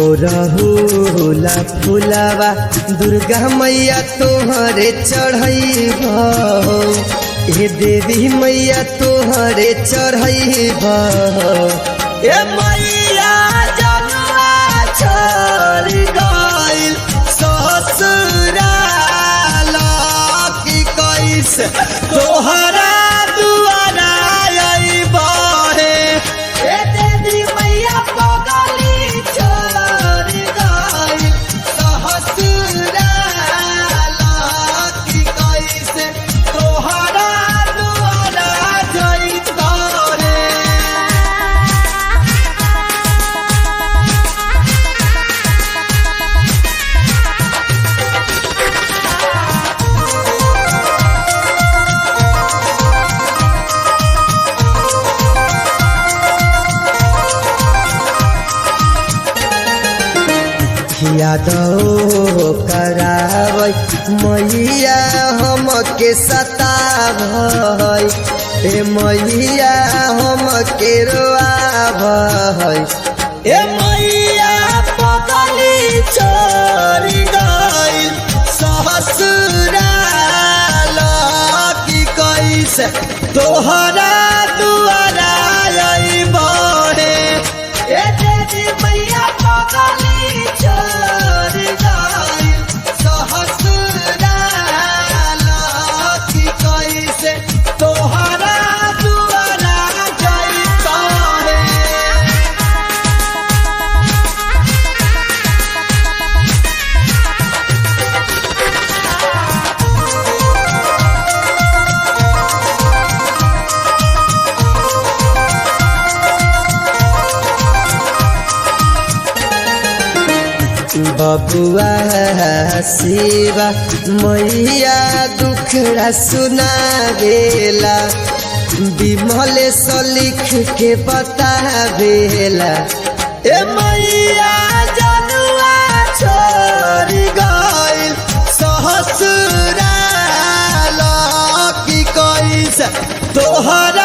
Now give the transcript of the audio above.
ओरहुला फुलावा दुर्गा मैया तोहरे चढ़ैब हे देवी मैया तोहरे चढ़ैब ए मैया जनुआ छोड़ गइल ससुराल की कैसे तोहरा दुआरा अइब हे ए देवी मैया पगली छोड़ गइल ससुराल की कैसे तोहरा दुआरा जइब रे। यादव करावै मैया हमके सतावै ए मैया हमके रोआवै ए मैया पगली छोड़ गइल ससुराल की कैसे तोहरा दुआरा अइब हे ए देवी मैया पगली छोड़ गइल ससुराल की कैसे तोहरा दुआरा जइब हे। बबुआ शिवा मैया दुखड़ा सुनावेला विमल से लिख के बतावेला ए मैया जनुआ छोड़ गइल ससुराल की कैसे तोहरा